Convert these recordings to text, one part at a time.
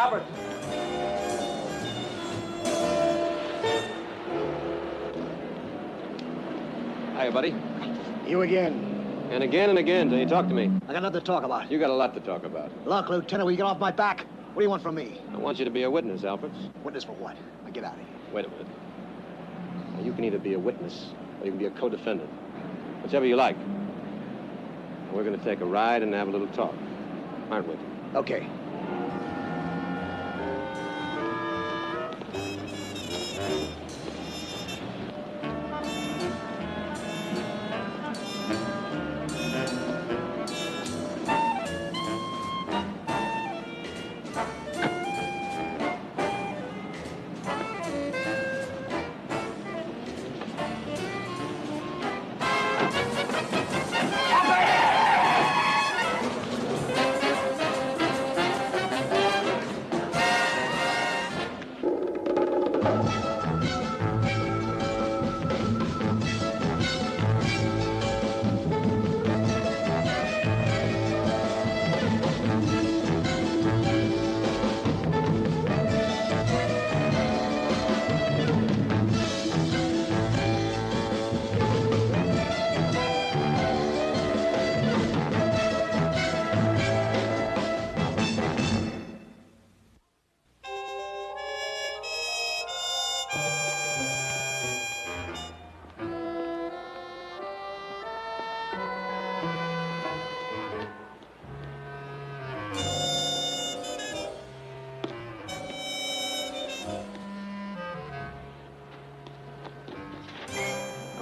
Albert. Hiya, buddy. You again. And again till you talk to me. I got nothing to talk about. You got a lot to talk about. Look, Lieutenant, will you get off my back? What do you want from me? I want you to be a witness, Alberts. Witness for what? Now get out of here. Wait a minute. Now, you can either be a witness or you can be a co-defendant. Whichever you like. Now, we're going to take a ride and have a little talk. Aren't we? Okay.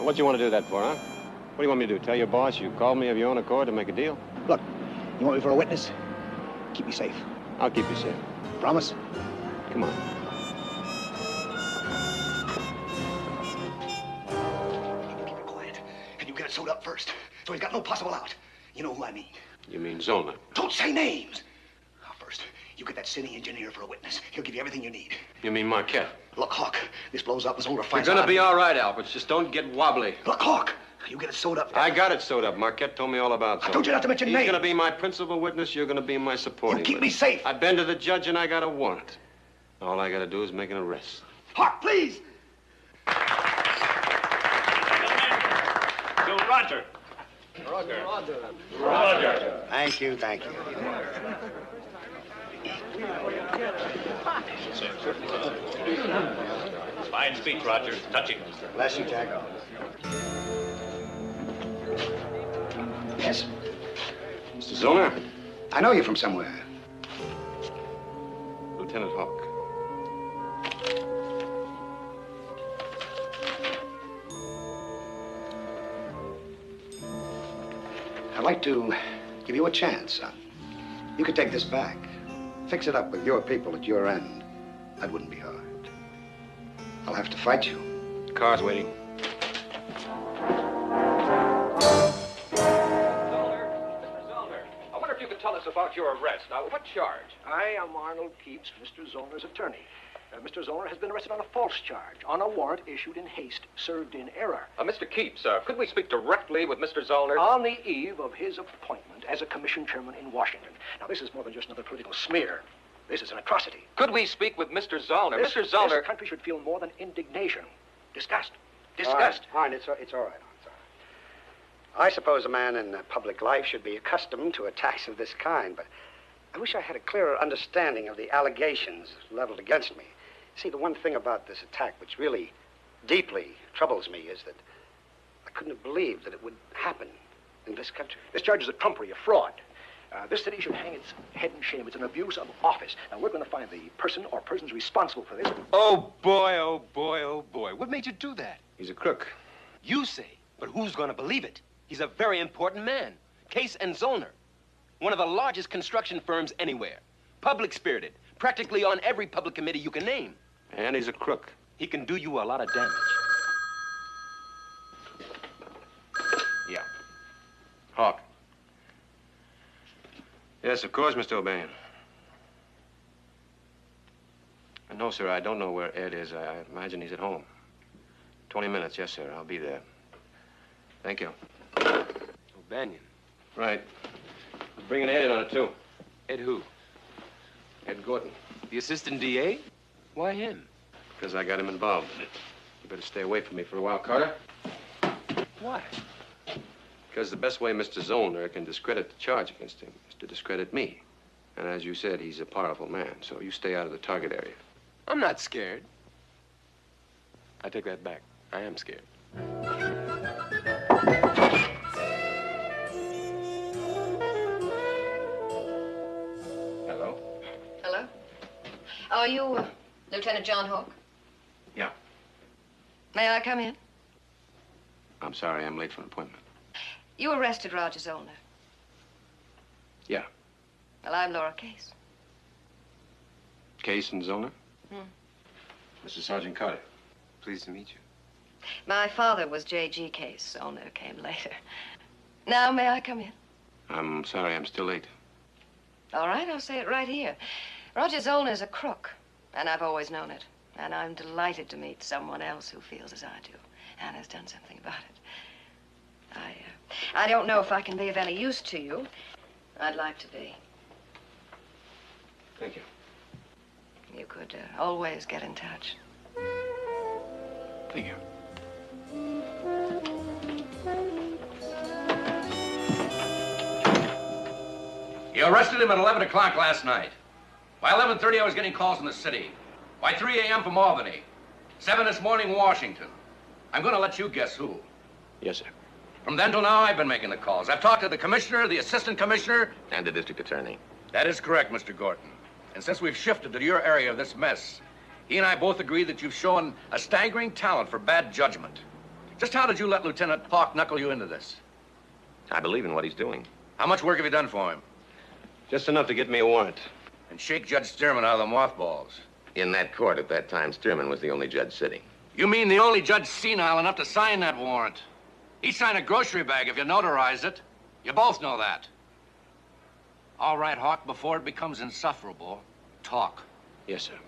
What do you want to do that for, huh? What do you want me to do? Tell your boss you called me of your own accord to make a deal? Look, you want me for a witness? Keep me safe. I'll keep you safe. Promise? Come on. Keep it quiet. And you get it sewed up first, so he's got no possible out. You know who I mean. You mean Zollner? Don't say names! Now, first, you get that city engineer for a witness. He'll give you everything you need. You mean Marquette? Look, Hawk, this blows up. Zollner You're finds gonna out. be all right, Alberts. Just don't get wobbly. Look, Hawk, you get it sewed up. I got it sewed up. Marquette told me all about it. I told you not to mention names. He's gonna be my principal witness. You're gonna be my supporting You keep witness. me safe. I've been to the judge and I got a warrant. All I gotta do is make an arrest. Hawk, please! So, Roger. Roger. Thank you, thank you. Fine speech, Roger. Touching. Bless you, Jack. Yes? Mr. Zollner? I know you from somewhere. Lieutenant Hawk. I'd like to give you a chance, son. You could take this back. Fix it up with your people at your end. That wouldn't be hard. I'll have to fight you. The car's waiting. I wonder if you could tell us about your arrest. Now, what charge? I am Arnold Keeps, Mr. Zollner's attorney. Mr. Zollner has been arrested on a false charge, on a warrant issued in haste, served in error. Mr. Keeps, could we speak directly with Mr. Zollner? On the eve of his appointment as a commission chairman in Washington. Now, this is more than just another political smear. This is an atrocity. Could we speak with Mr. Zollner? Mr. Zollner... This country should feel more than indignation. Disgust. Disgust. All right, it's all right. It's all right. I suppose a man in public life should be accustomed to attacks of this kind, but I wish I had a clearer understanding of the allegations leveled against me. See, the one thing about this attack which really deeply troubles me is that I couldn't have believed that it would happen in this country. This charge is a trumpery, a fraud. This city should hang its head in shame. It's an abuse of office. Now, we're going to find the person or persons responsible for this. Oh, boy, oh, boy, oh, boy. What made you do that? He's a crook. You say, but who's going to believe it? He's a very important man. Case and Zollner. One of the largest construction firms anywhere. Public-spirited. Practically on every public committee you can name. And he's a crook. He can do you a lot of damage. Yeah. Hawk. Yes, of course, Mr. O'Banion. No, sir, I don't know where Ed is. I imagine he's at home. 20 minutes, yes, sir. I'll be there. Thank you. O'Banion. Right. Bringing Ed in on it, too. Ed who? Ed Gordon. The assistant DA? Why him? Because I got him involved in it. You better stay away from me for a while, Carter. Why? Because the best way Mr. Zollner can discredit the charge against him is to discredit me. And as you said, he's a powerful man, so you stay out of the target area. I'm not scared. I take that back. I am scared. Hello? Hello? Oh, are you Lieutenant John Hawke? Yeah. May I come in? I'm sorry, I'm late for an appointment. You arrested Roger Zollner. Yeah. Well, I'm Laura Case. Case and Zollner? Hmm. Mr. Sergeant Carter, pleased to meet you. My father was J.G. Case. Zollner came later. Now, may I come in? I'm sorry, I'm still late. All right, I'll say it right here. Roger Zollner's a crook, and I've always known it. And I'm delighted to meet someone else who feels as I do and has done something about it. I don't know if I can be of any use to you. I'd like to be. Thank you. You could always get in touch. Thank you. You arrested him at 11 o'clock last night. By 11:30, I was getting calls from the city. By 3 a.m. from Albany. 7 this morning, Washington. I'm going to let you guess who. Yes, sir. From then till now, I've been making the calls. I've talked to the commissioner, the assistant commissioner, And the district attorney. That is correct, Mr. Gorton. And since we've shifted to your area of this mess, he and I both agree that you've shown a staggering talent for bad judgment. Just how did you let Lieutenant Hawke knuckle you into this? I believe in what he's doing. How much work have you done for him? Just enough to get me a warrant. And shake Judge Stearman out of the mothballs. In that court at that time, Stearman was the only judge sitting. You mean the only judge senile enough to sign that warrant? He'd sign a grocery bag if you notarized it. You both know that. All right, Hawke, before it becomes insufferable, talk. Yes, sir.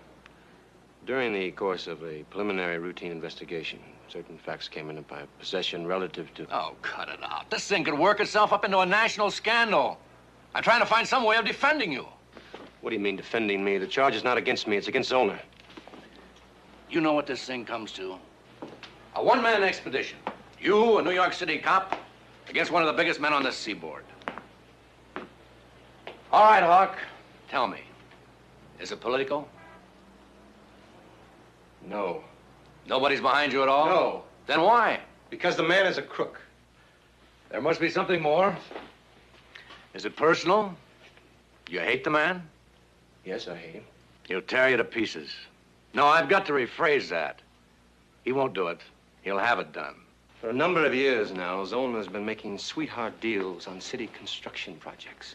During the course of a preliminary routine investigation, certain facts came into my possession relative to... Oh, cut it out. This thing could work itself up into a national scandal. I'm trying to find some way of defending you. What do you mean defending me? The charge is not against me, it's against Zollner. You know what this thing comes to? A one-man expedition. You, a New York City cop, against one of the biggest men on this seaboard. All right, Hawke, tell me, is it political? No. Nobody's behind you at all? No. Then why? Because the man is a crook. There must be something more. Is it personal? You hate the man? Yes, I hate him. He'll tear you to pieces. No, I've got to rephrase that. He won't do it. He'll have it done. For a number of years now, Zollner's been making sweetheart deals on city construction projects.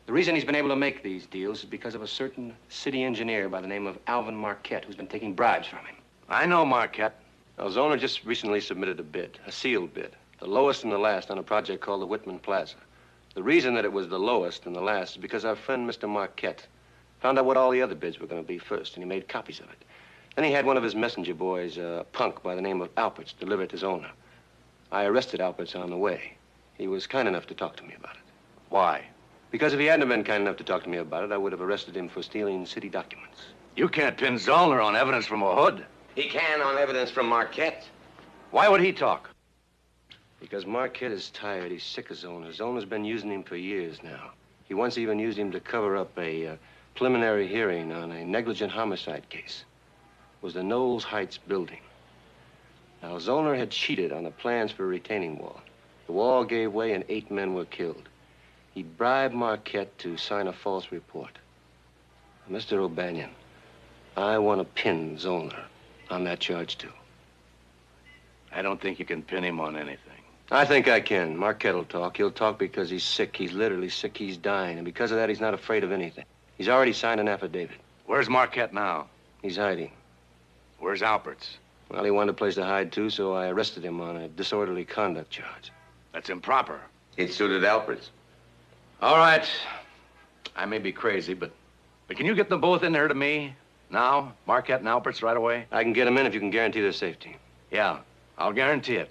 The reason he's been able to make these deals is because of a certain city engineer by the name of Alvin Marquette, who's been taking bribes from him. I know Marquette. Now, Zollner just recently submitted a bid, a sealed bid, the lowest and the last on a project called the Whitman Plaza. The reason that it was the lowest and the last is because our friend, Mr. Marquette, found out what all the other bids were going to be first, and he made copies of it. Then he had one of his messenger boys, a punk by the name of Alperts, deliver it to Zollner. I arrested Alperts on the way. He was kind enough to talk to me about it. Why? Because if he hadn't been kind enough to talk to me about it, I would have arrested him for stealing city documents. You can't pin Zollner on evidence from a hood. He can on evidence from Marquette. Why would he talk? Because Marquette is tired. He's sick of Zollner. Zollner's been using him for years now. He once even used him to cover up a preliminary hearing on a negligent homicide case. It was the Knowles Heights building. Now, Zollner had cheated on the plans for a retaining wall. The wall gave way and 8 men were killed. He bribed Marquette to sign a false report. Mr. O'Banion, I want to pin Zollner on that charge, too. I don't think you can pin him on anything. I think I can. Marquette will talk. He'll talk because he's sick. He's literally sick. He's dying. And because of that, he's not afraid of anything. He's already signed an affidavit. Where's Marquette now? He's hiding. Where's Alperts? Well, he wanted a place to hide, too, so I arrested him on a disorderly conduct charge. That's improper. It suited Alperts. All right. I may be crazy, but can you get them both in there to me? Now? Marquette and Alperts right away? I can get them in if you can guarantee their safety. Yeah, I'll guarantee it.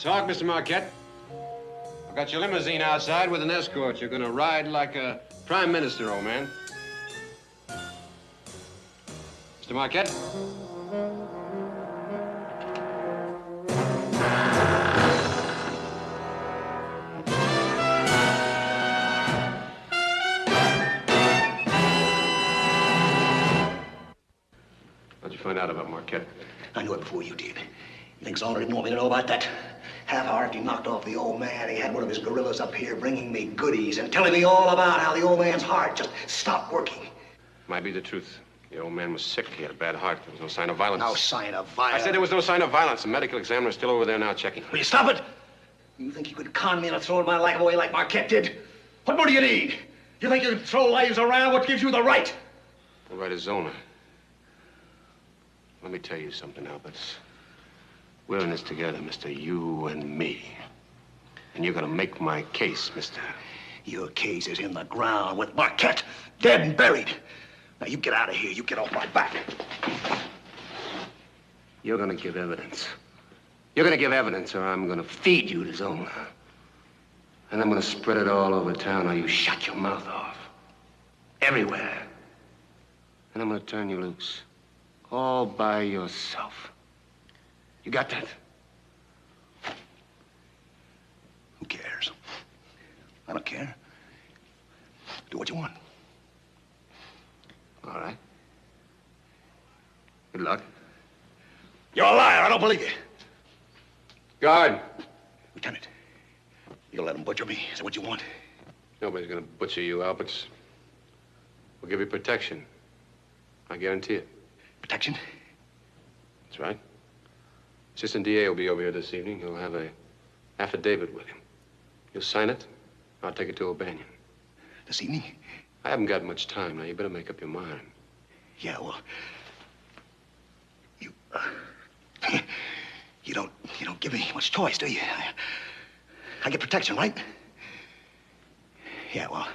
Talk, Mr. Marquette. I've got your limousine outside with an escort. You're gonna ride like a prime minister, old man. Mr. Marquette? How'd you find out about Marquette? I knew it before you did. You think Zoller didn't want me to know about that? Half hour after he knocked off the old man, he had one of his gorillas up here bringing me goodies and telling me all about how the old man's heart just stopped working. Might be the truth. The old man was sick. He had a bad heart. There was no sign of violence. No sign of violence. I said there was no sign of violence. The medical examiner's still over there now checking. Will you stop it? You think you could con me into throwing my life away like Marquette did? What more do you need? You think you can throw lives around? What gives you the right? The right is Zoner. Let me tell you something, Alberts. We're in this together, mister, you and me. And you're gonna make my case, mister. Your case is in the ground with Marquette dead and buried. Now, you get out of here. You get off my back. You're gonna give evidence. You're gonna give evidence, or I'm gonna feed you to Zoner. And I'm gonna spread it all over town, or you shut your mouth off. Everywhere. And I'm gonna turn you loose. All by yourself. You got that? Who cares? I don't care. Do what you want. All right. Good luck. You're a liar. I don't believe you. Guard. Lieutenant, you'll let him butcher me. Is that what you want? Nobody's gonna butcher you, Alberts. We'll give you protection. I guarantee it. Protection? That's right. Assistant DA will be over here this evening. He'll have a affidavit with him. He'll sign it. I'll take it to O'Banion. This evening? I haven't got much time now. You better make up your mind. Yeah, well, you don't give me much choice, do you? I get protection, right? Yeah, well,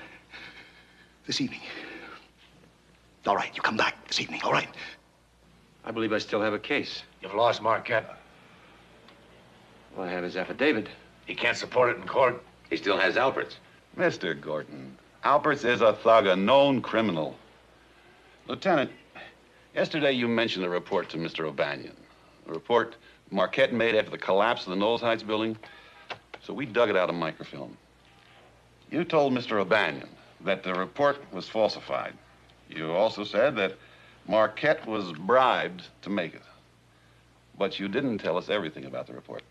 this evening. All right, you come back this evening, all right? I believe I still have a case. You've lost Marquette. All I have is affidavit. He can't support it in court. He still has Alberts. Mr. Gordon, Alberts is a thug, a known criminal. Lieutenant, yesterday you mentioned a report to Mr. O'Banion. A report Marquette made after the collapse of the Knowles Heights building. So we dug it out of microfilm. You told Mr. O'Banion that the report was falsified. You also said that Marquette was bribed to make it. But you didn't tell us everything about the report.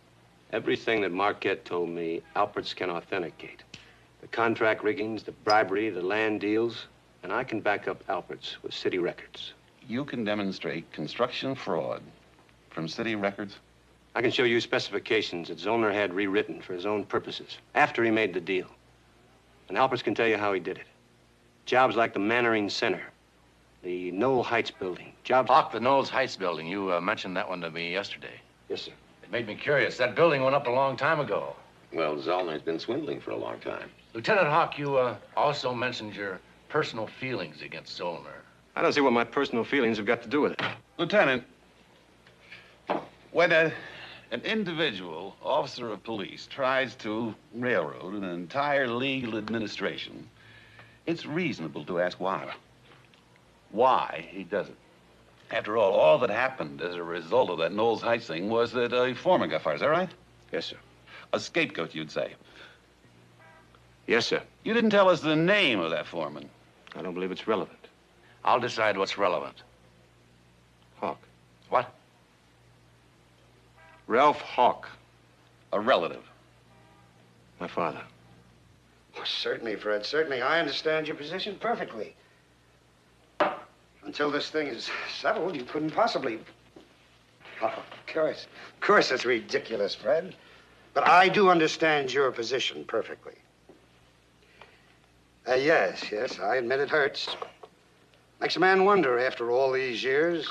Everything that Marquette told me, Alberts can authenticate. The contract riggings, the bribery, the land deals, and I can back up Alberts with city records. You can demonstrate construction fraud from city records? I can show you specifications that Zollner had rewritten for his own purposes after he made the deal. And Alberts can tell you how he did it. Jobs like the Mannering Center, the Knoll Heights building, jobs... Hawk, the Knowles Heights building. You mentioned that one to me yesterday. Yes, sir. It made me curious. That building went up a long time ago. Well, Zollner's been swindling for a long time. Lieutenant Hawk, you also mentioned your personal feelings against Zollner. I don't see what my personal feelings have got to do with it. Lieutenant, when an individual officer of police tries to railroad an entire legal administration, it's reasonable to ask why. Why he does it. After all that happened as a result of that Knowles Heights thing was that a foreman got fired. Is that right? Yes, sir. A scapegoat, you'd say. Yes, sir. You didn't tell us the name of that foreman. I don't believe it's relevant. I'll decide what's relevant. Hawk. What? Ralph Hawk. A relative. My father. Well, certainly, Fred, certainly. I understand your position perfectly. Until this thing is settled, you couldn't possibly... Oh, of course, it's ridiculous, Fred. But I do understand your position perfectly. Yes, I admit it hurts. Makes a man wonder after all these years.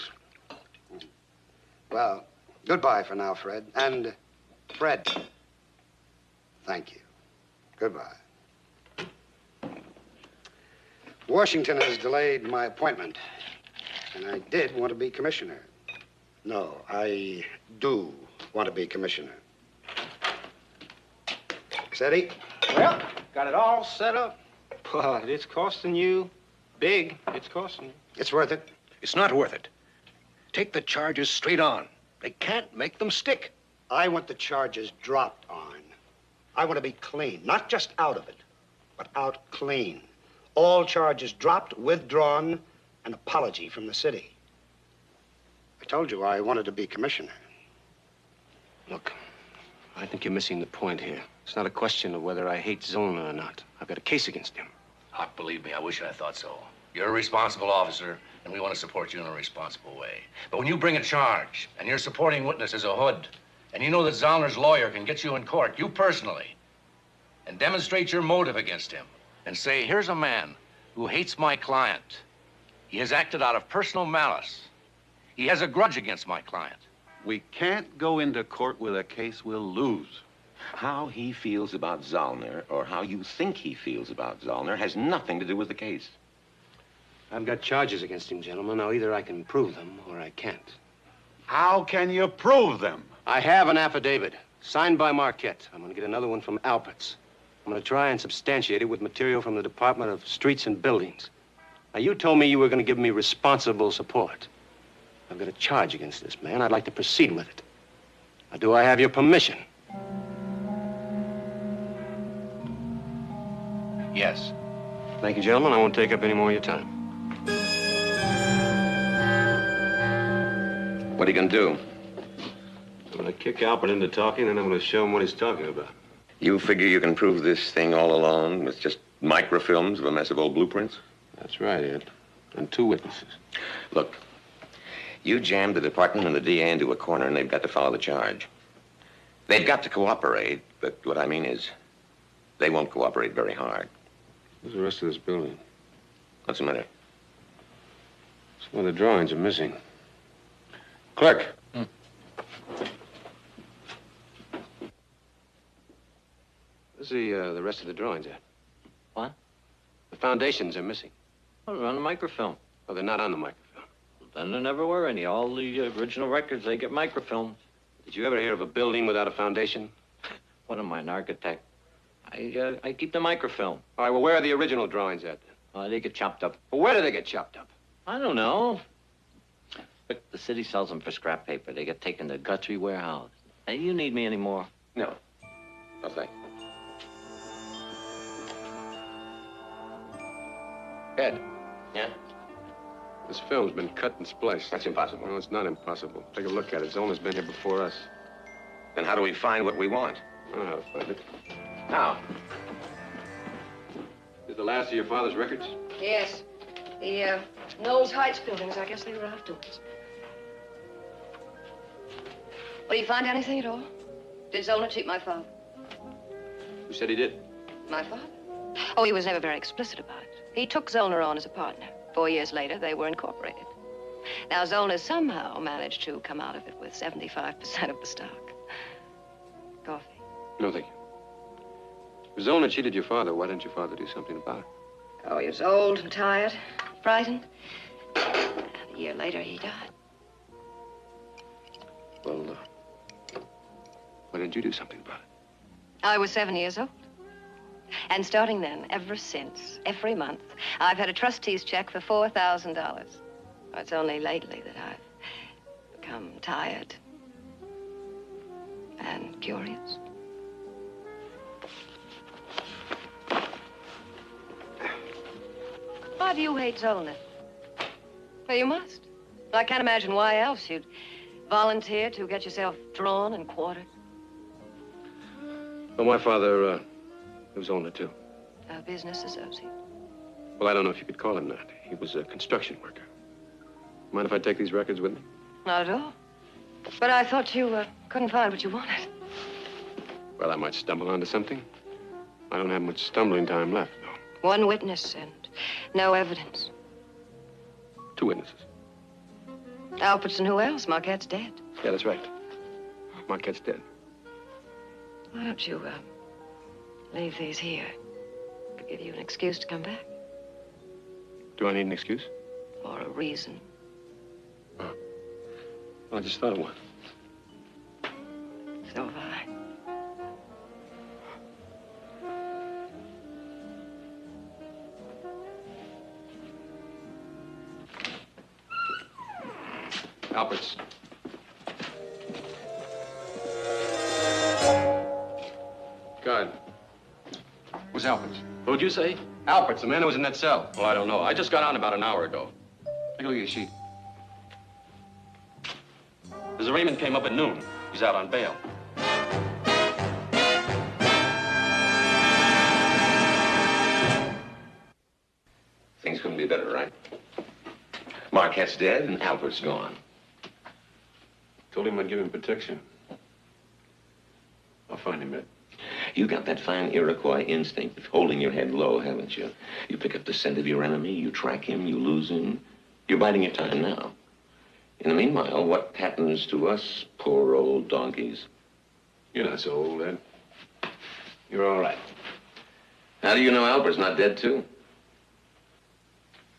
Well, goodbye for now, Fred. And, Fred, thank you. Goodbye. Washington has delayed my appointment, and I did want to be commissioner. No, I do want to be commissioner. Thanks, Eddie. Well, got it all set up. But it's costing you big. It's costing you. It's worth it. It's not worth it. Take the charges straight on. They can't make them stick. I want the charges dropped on. I want to be clean, not just out of it, but out clean. All charges dropped, withdrawn, an apology from the city. I told you I wanted to be commissioner. Look, I think you're missing the point here. It's not a question of whether I hate Zollner or not. I've got a case against him. Huck, believe me, I wish I thought so. You're a responsible officer, and we want to support you in a responsible way. But when you bring a charge, and your supporting witness is a hood, and you know that Zollner's lawyer can get you in court, you personally, and demonstrate your motive against him, and say, here's a man who hates my client. He has acted out of personal malice. He has a grudge against my client. We can't go into court with a case we'll lose. How he feels about Zollner, or how you think he feels about Zollner, has nothing to do with the case. I've got charges against him, gentlemen. Now, either I can prove them or I can't. How can you prove them? I have an affidavit signed by Marquette. I'm going to get another one from Alpert's. I'm going to try and substantiate it with material from the Department of Streets and Buildings. Now, you told me you were going to give me responsible support. I've got a charge against this man. I'd like to proceed with it. Now, do I have your permission? Yes. Thank you, gentlemen. I won't take up any more of your time. What are you going to do? I'm going to kick Alpert into talking, and I'm going to show him what he's talking about. You figure you can prove this thing all alone with just microfilms of a mess of old blueprints? That's right, Ed. And 2 witnesses. Look, you jammed the department and the DA into a corner, and they've got to follow the charge. They've got to cooperate, but what I mean is, they won't cooperate very hard. Where's the rest of this building? What's the matter? Some of the drawings are missing. Clerk. Where's the rest of the drawings at? What? The foundations are missing. Oh, they're on the microfilm. Oh, they're not on the microfilm. Then there never were any. All the original records, they get microfilmed. Did you ever hear of a building without a foundation? What am I, an architect? I keep the microfilm. All right, well, where are the original drawings at, then? They get chopped up. Well, where do they get chopped up? I don't know. Look, the city sells them for scrap paper. They get taken to Guthrie Warehouse. Hey, you need me anymore? No. No, thanks. Ed. Yeah? This film's been cut and spliced. That's impossible. No, it's not impossible. Take a look at it. Zollner's been here before us. Then how do we find what we want? I know how to find it. How? Is the last of your father's records? Yes. The Knowles Heights buildings, I guess they were afterwards. Well, you find anything at all? Did Zollner cheat my father? Who said he did? My father? Oh, he was never very explicit about it. He took Zollner on as a partner. 4 years later, they were incorporated. Now, Zollner somehow managed to come out of it with 75% of the stock. Coffee? No, thank you. If Zollner cheated your father, why didn't your father do something about it? Oh, he was old and tired, frightened. A year later, he died. Well, why didn't you do something about it? I was 7 years old. And starting then, ever since, every month, I've had a trustee's check for $4,000. It's only lately that I've become tired and curious. Why do you hate Zollner? Well, you must. I can't imagine why else you'd volunteer to get yourself drawn and quartered. Well, my father, he was Zollner, too. A business associate. Well, I don't know if you could call him that. He was a construction worker. Mind if I take these records with me? Not at all. But I thought you couldn't find what you wanted. Well, I might stumble onto something. I don't have much stumbling time left, though. One witness and no evidence. 2 witnesses. Alpert's and who else? Marquette's dead. Yeah, that's right. Marquette's dead. Why don't you leave these here? Could give you an excuse to come back. Do I need an excuse? Or a reason. Oh. Well, I just thought of one. So have I. Who's Alberts? Who'd you say? Alberts, the man who was in that cell. Well, I don't know. I just got on about an hour ago. Take a look at your sheet. His arraignment came up at noon. He's out on bail. Things couldn't be better, right? Marquette's dead and Albert's gone. Told him I'd give him protection. I'll find him, Ed. You got that fine Iroquois instinct of holding your head low, haven't you? You pick up the scent of your enemy, you track him, you lose him. You're biding your time now. In the meanwhile, what happens to us poor old donkeys? You're not so old, Ed. You're all right. How do you know Albert's not dead, too?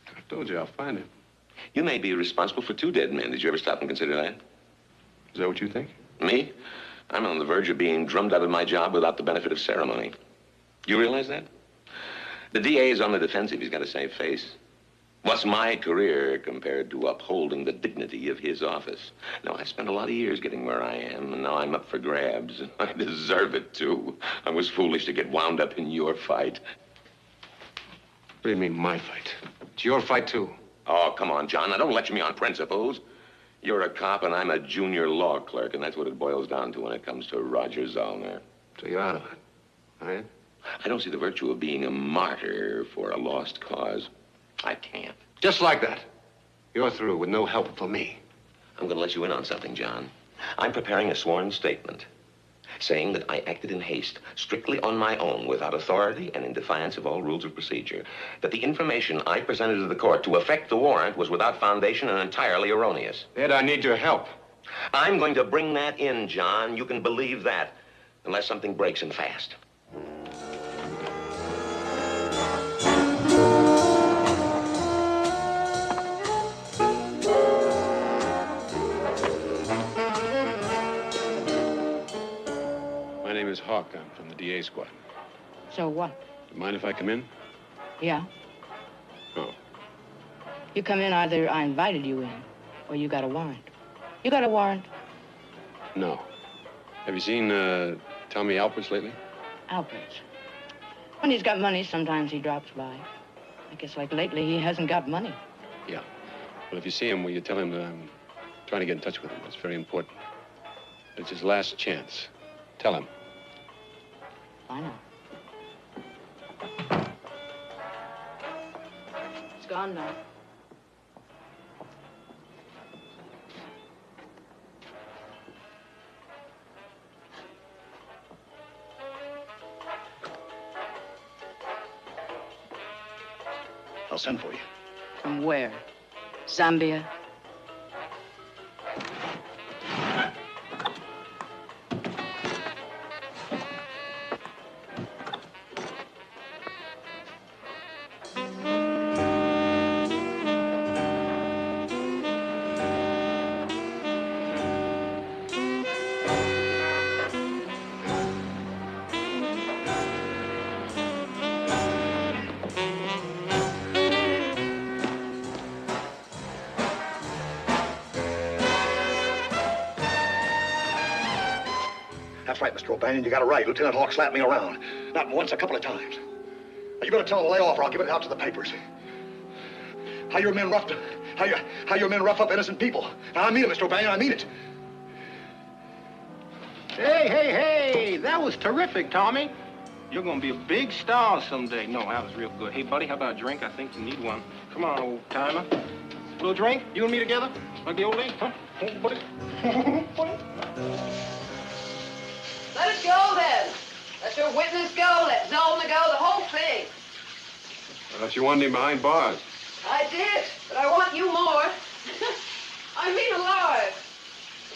I told you I'll find him. You may be responsible for 2 dead men. Did you ever stop and consider that? Is that what you think? Me? I'm on the verge of being drummed out of my job without the benefit of ceremony. You realize that? The DA is on the defensive. He's got to save face. What's my career compared to upholding the dignity of his office? Now, I spent a lot of years getting where I am, and now I'm up for grabs. I deserve it, too. I was foolish to get wound up in your fight. What do you mean, my fight? It's your fight, too. Oh, come on, John. Now, don't lecture me on principles. You're a cop, and I'm a junior law clerk, and that's what it boils down to when it comes to Roger Zollner. So you're out of it, right? I don't see the virtue of being a martyr for a lost cause. I can't. Just like that. You're through with no help from me. I'm going to let you in on something, John. I'm preparing a sworn statement saying that I acted in haste, strictly on my own, without authority and in defiance of all rules of procedure. That the information I presented to the court to effect the warrant was without foundation and entirely erroneous. Ed, I need your help. I'm going to bring that in, John. You can believe that, unless something breaks and fast. My name is Hawk. I'm from the DA squad. So what? Do you mind if I come in? Yeah. Oh. You come in, either I invited you in, or you got a warrant. You got a warrant? No. Have you seen Tommy Alperts lately? Alberts. When he's got money, sometimes he drops by. I guess like lately he hasn't got money. Yeah. Well, if you see him, will you tell him that I'm trying to get in touch with him? It's very important. It's his last chance. Tell him. I know. It's gone now. I'll send for you. From where? Zambia? That's right, Mr. O'Banion. You got it right. Lieutenant Hawk slapped me around. Not once, a couple of times. Now, you better tell him to lay off or I'll give it out to the papers. How your men rough up innocent people. Now, I mean it, Mr. O'Banion. I mean it. Hey, that was terrific, Tommy. You're gonna be a big star someday. No, that was real good. Hey, buddy, how about a drink? I think you need one. Come on, old timer. Little drink? You and me together? Like the old days, huh? Oh, buddy. Let it go, then. Let your witness go. Let Zollner go. The whole thing. I thought you wanted him behind bars. I did, but I want you more. I mean alive.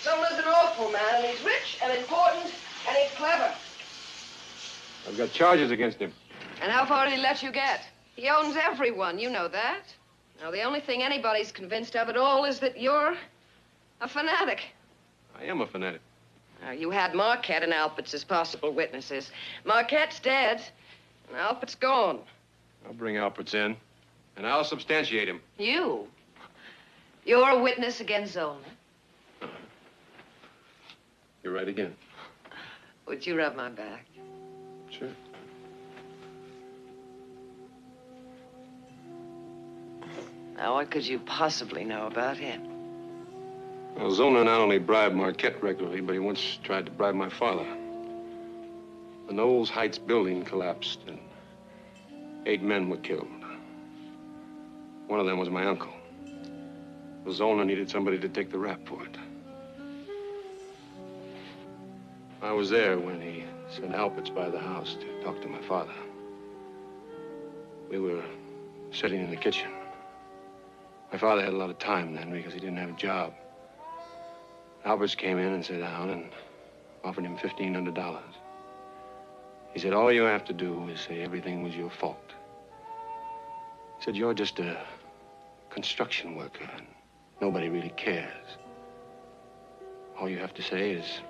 Zollner's an awful man, and he's rich and important, and he's clever. I've got charges against him. And how far did he let you get? He owns everyone. You know that. Now, the only thing anybody's convinced of at all is that you're a fanatic. I am a fanatic. Now, you had Marquette and Alperts as possible witnesses. Marquette's dead, and Alpert's gone. I'll bring Alperts in, and I'll substantiate him. You? You're a witness against Zollner. You're right again. Would you rub my back? Sure. Now, what could you possibly know about him? Well, Zollner not only bribed Marquette regularly, but he once tried to bribe my father. The Knowles Heights building collapsed, and 8 men were killed. One of them was my uncle. Zollner needed somebody to take the rap for it. I was there when he sent Alberts by the house to talk to my father. We were sitting in the kitchen. My father had a lot of time then because he didn't have a job. Alberts came in and sat down and offered him $1,500. He said, all you have to do is say everything was your fault. He said, you're just a construction worker and nobody really cares. All you have to say is,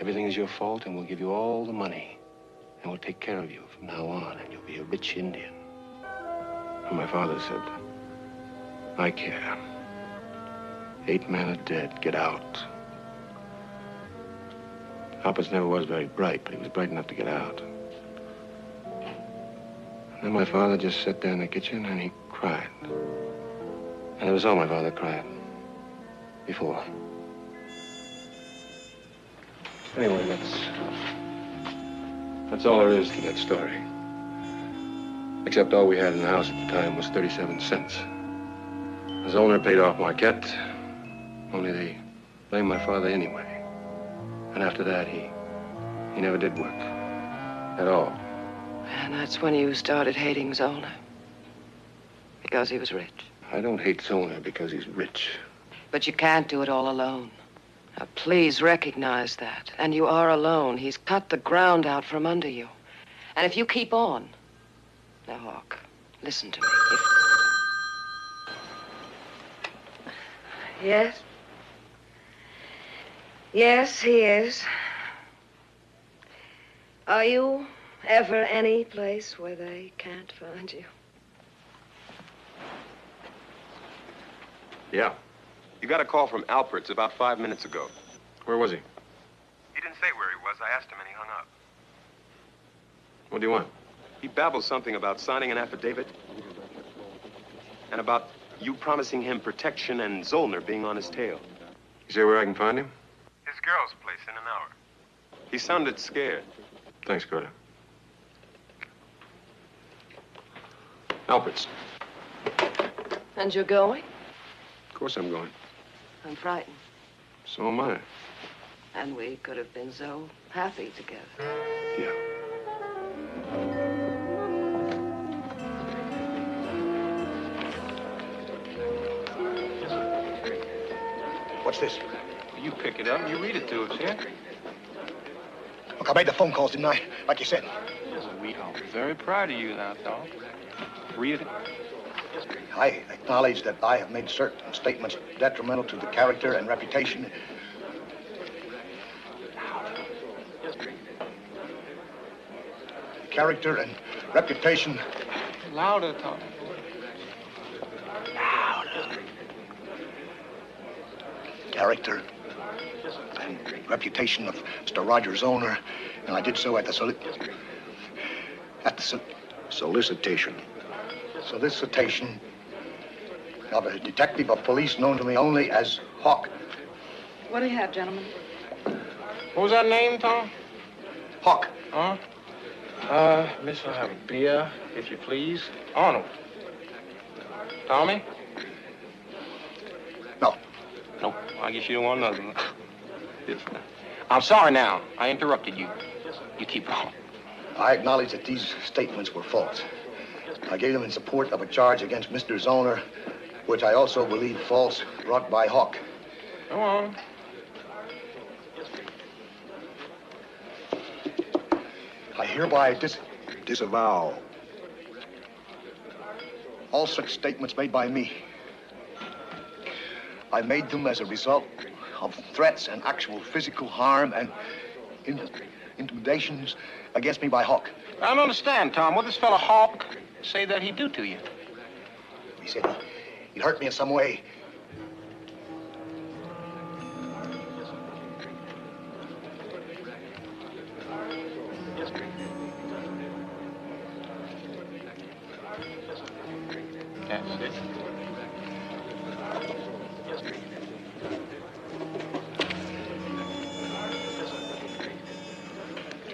everything is your fault and we'll give you all the money and we'll take care of you from now on and you'll be a rich Indian. And my father said, I care. 8 men are dead. Get out. Alberts never was very bright, but he was bright enough to get out. And then my father just sat there in the kitchen and he cried. And it was all my father cried. Before. Anyway, that's all there is to that story. Except all we had in the house at the time was 37 cents. His owner paid off Marquette, only they blamed my father anyway. And after that, he never did work. At all. And that's when you started hating Zollner. Because he was rich. I don't hate Zollner because he's rich. But you can't do it all alone. Now, please recognize that. And you are alone. He's cut the ground out from under you. And if you keep on... Now, Hawk, listen to me. Yes? Yes, he is. Are you ever any place where they can't find you? Yeah. You got a call from Alpert's about 5 minutes ago. Where was he? He didn't say where he was. I asked him and he hung up. What do you want? He babbled something about signing an affidavit and about you promising him protection and Zollner being on his tail. You say where I can find him? His girl's place in an hour. He sounded scared. Thanks, Carter. Alberts. And you're going? Of course I'm going. I'm frightened. So am I. And we could have been so happy together. Yeah. What's this? You pick it up and you read it to us, yeah? Look, I made the phone calls, didn't I? Like you said. We are very proud of you now, dog. Read it. I acknowledge that I have made certain statements detrimental to the character and reputation. Character and reputation. Louder, Tom. Character and reputation of Mr. Roger Zollner, and I did so at the solicitation of a detective of police known to me only as Hawk. What do you have, gentlemen? What was that name, Tom? Hawk. Huh? Miss, I'll have a beer, if you please. Arnold. Tommy? No. Nope. I guess you don't want nothing. Yes. I'm sorry now. I interrupted you. You keep on. I acknowledge that these statements were false. I gave them in support of a charge against Mr. Zollner, which I also believe false, brought by Hawk. Go on. I hereby disavow all such statements made by me. I made them as a result of threats and actual physical harm and intimidations against me by Hawk. I don't understand, Tom. What this fellow Hawk say that he'd do to you? He said he'd hurt me in some way. That's it.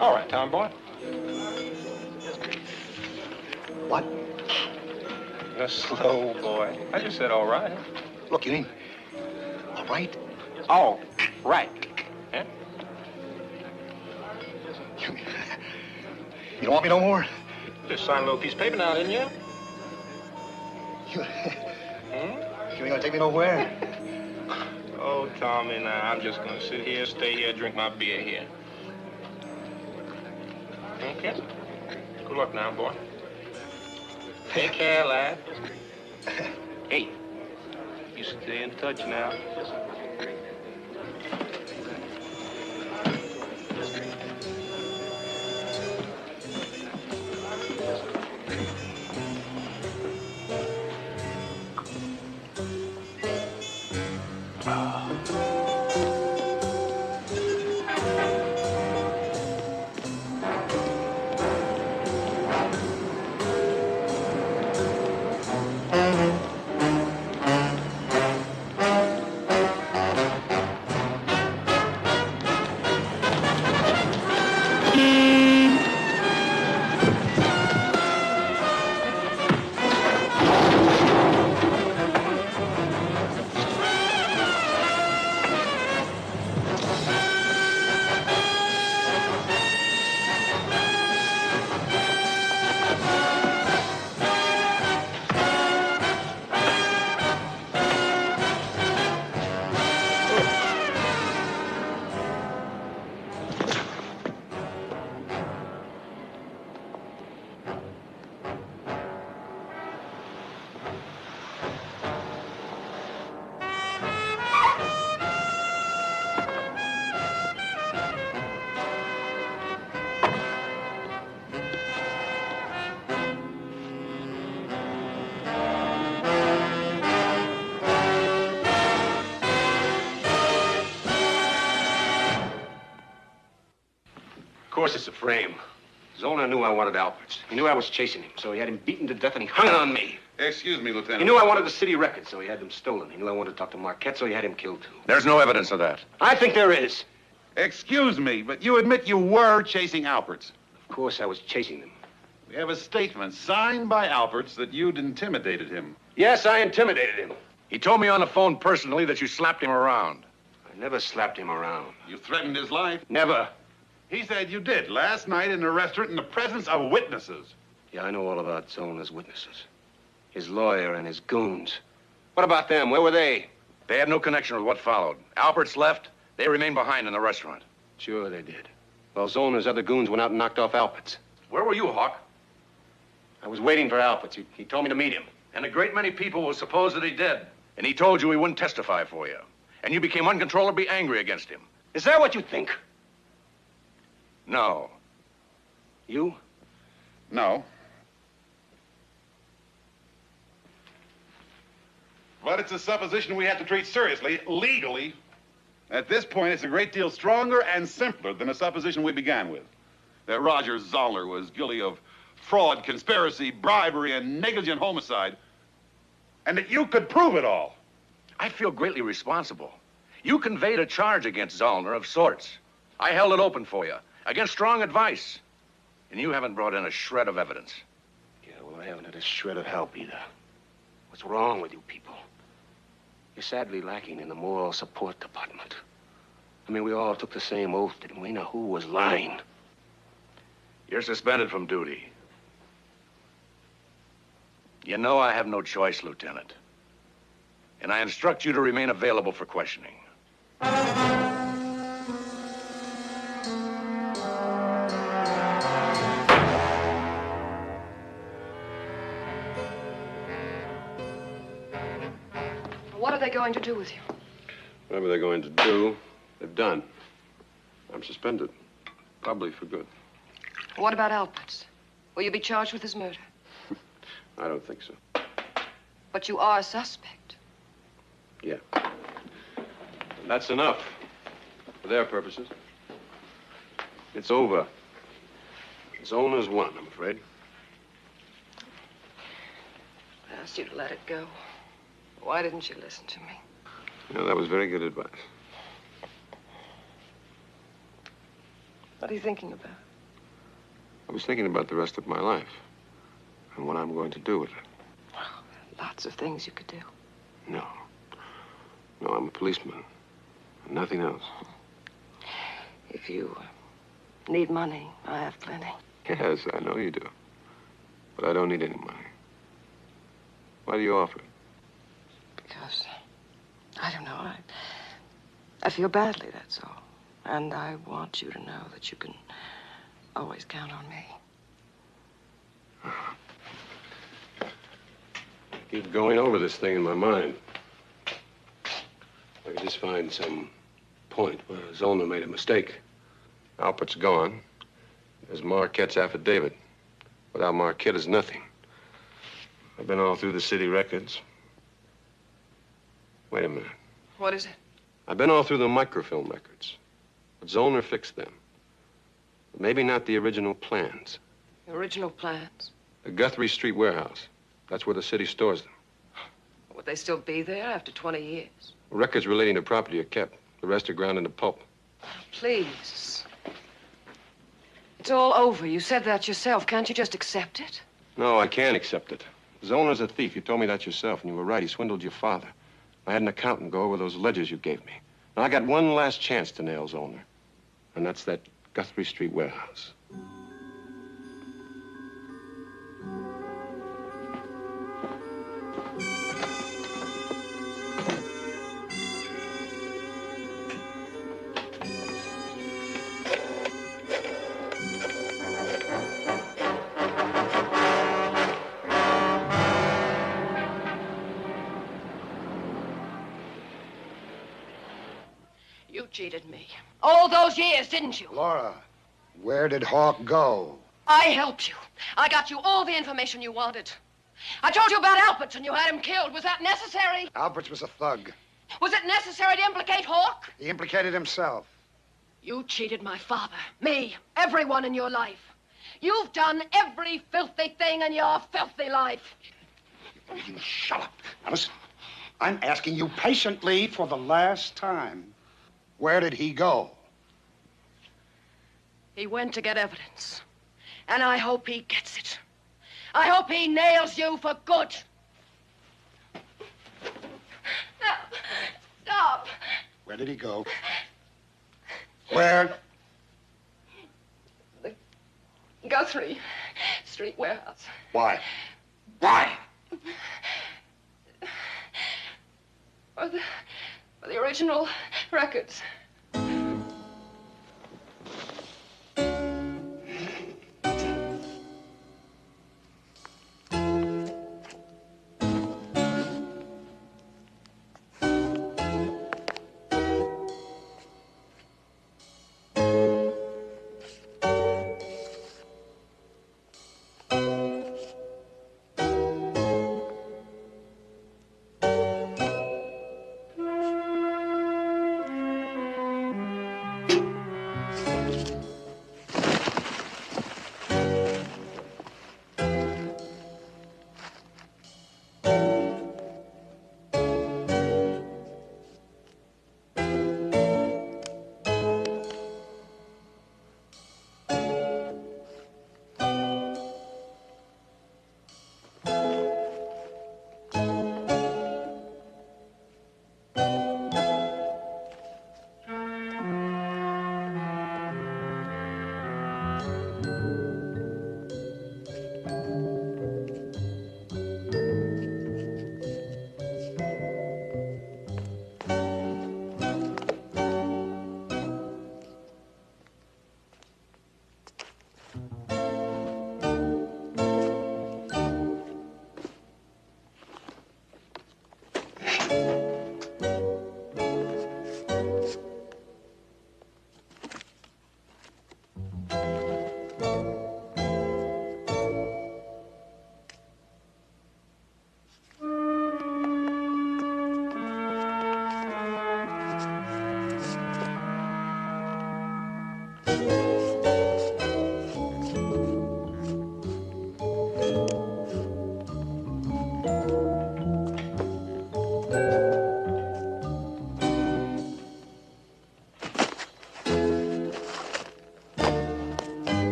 All right, Tom boy. What? You're slow, boy. I just said all right. Look, you mean all right? Oh, right. Yeah? You don't want me no more? Just signed a little piece of paper now, didn't you? You ain't gonna take me nowhere? Oh, Tommy, now, I'm just gonna sit here, stay here, drink my beer here. Okay? Good luck now, boy. Take care, lad. Hey, you stay in touch now. Of course it's a frame. Zollner knew I wanted Alpert's. He knew I was chasing him, so he had him beaten to death and he hung on me. Excuse me, Lieutenant. He knew I wanted the city records, so he had them stolen. He knew I wanted to talk to Marquette, so he had him killed too. There's no evidence of that. I think there is. Excuse me, but you admit you were chasing Alpert's. Of course I was chasing them. We have a statement signed by Alpert's that you'd intimidated him. Yes, I intimidated him. He told me on the phone personally that you slapped him around. I never slapped him around. You threatened his life? Never. He said you did last night in a restaurant in the presence of witnesses. Yeah, I know all about Zollner's witnesses. His lawyer and his goons. What about them? Where were they? They had no connection with what followed. Alpert's left. They remained behind in the restaurant. Sure they did. Well, Zollner's other goons went out and knocked off Alpert's. Where were you, Hawk? I was waiting for Alpert's. He told me to meet him. And a great many people will suppose that he did. And he told you he wouldn't testify for you. And you became uncontrollably angry against him. Is that what you think? No. You? No. But it's a supposition we have to treat seriously, legally. At this point, it's a great deal stronger and simpler than a supposition we began with. That Roger Zollner was guilty of fraud, conspiracy, bribery, and negligent homicide. And that you could prove it all. I feel greatly responsible. You conveyed a charge against Zollner of sorts. I held it open for you, against strong advice. And you haven't brought in a shred of evidence. Yeah, well, I haven't had a shred of help either. What's wrong with you people? You're sadly lacking in the moral support department. I mean, we all took the same oath, didn't we? Now, who was lying? You're suspended from duty. You know I have no choice, Lieutenant. And I instruct you to remain available for questioning. What are they going to do with you? Whatever they're going to do, they've done. I'm suspended. Probably for good. What about Alpert's? Will you be charged with his murder? I don't think so. But you are a suspect. Yeah. And that's enough. For their purposes. It's over. Zollner's won, I'm afraid. I asked you to let it go. Why didn't you listen to me? Yeah, that was very good advice. What are you thinking about? I was thinking about the rest of my life and what I'm going to do with it. Lots of things you could do. No. No, I'm a policeman. And nothing else. If you need money, I have plenty. Yes, I know you do. But I don't need any money. Why do you offer it? Because, I don't know, I feel badly, that's all. And I want you to know that you can always count on me. I keep going over this thing in my mind. I could just find some point where Zollner made a mistake. Alpert's gone. There's Marquette's affidavit. Without Marquette is nothing. I've been all through the city records. Wait a minute. What is it? I've been all through the microfilm records. But Zollner fixed them. But maybe not the original plans. The original plans? The Guthrie Street warehouse. That's where the city stores them. Would they still be there after 20 years? Records relating to property are kept. The rest are ground into pulp. Please. It's all over. You said that yourself. Can't you just accept it? No, I can't accept it. Zollner's a thief. You told me that yourself, and you were right. He swindled your father. I had an accountant go over those ledgers you gave me. Now, I got one last chance to nail Zollner, and that's that Guthrie Street warehouse. You cheated me. All those years, didn't you? Laura, where did Hawk go? I helped you. I got you all the information you wanted. I told you about Alberts and you had him killed. Was that necessary? Alberts was a thug. Was it necessary to implicate Hawk? He implicated himself. You cheated my father, me, everyone in your life. You've done every filthy thing in your filthy life. You shut up. Now listen, I'm asking you patiently for the last time. Where did he go? He went to get evidence. And I hope he gets it. I hope he nails you for good. No. Stop. Where did he go? Where? The Guthrie Street warehouse. Why? Why? For the original records.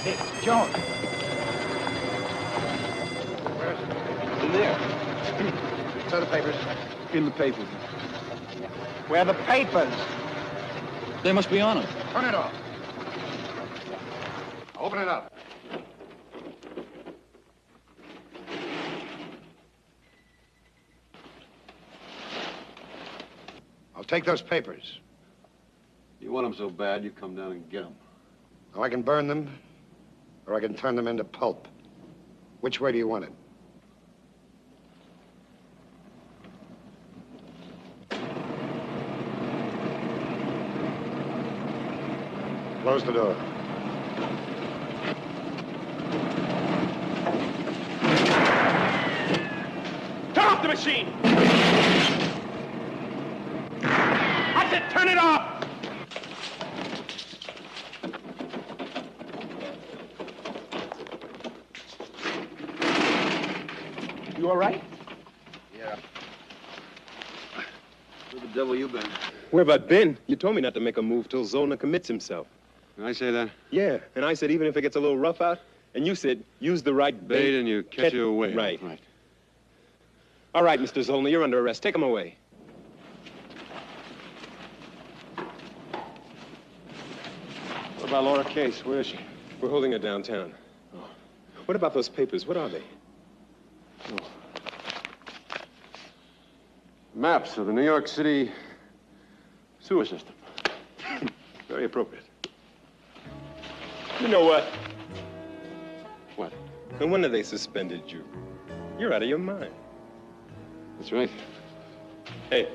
Hey, Joan. Where's it? In there. So the papers. In the papers. Where are the papers? They must be on him. Turn it off. Open it up. I'll take those papers. You want them so bad, you come down and get them. Now, I can burn them, or I can turn them into pulp. Which way do you want it? Close the door. Turn off the machine! I said turn it off! You all right? Yeah. Where the devil you been? Where have I been? You told me not to make a move till Zollner commits himself. Did I say that? Yeah, and I said even if it gets a little rough out, and you said use the right Bait and you catch you away. Right. Right. All right, Mr. Zollner, you're under arrest. Take him away. What about Laura Case? Where is she? We're holding her downtown. What about those papers? What are they? Maps of the New York City sewer system. Very appropriate. You know what? What? No wonder they suspended you. You're out of your mind. That's right. Hey,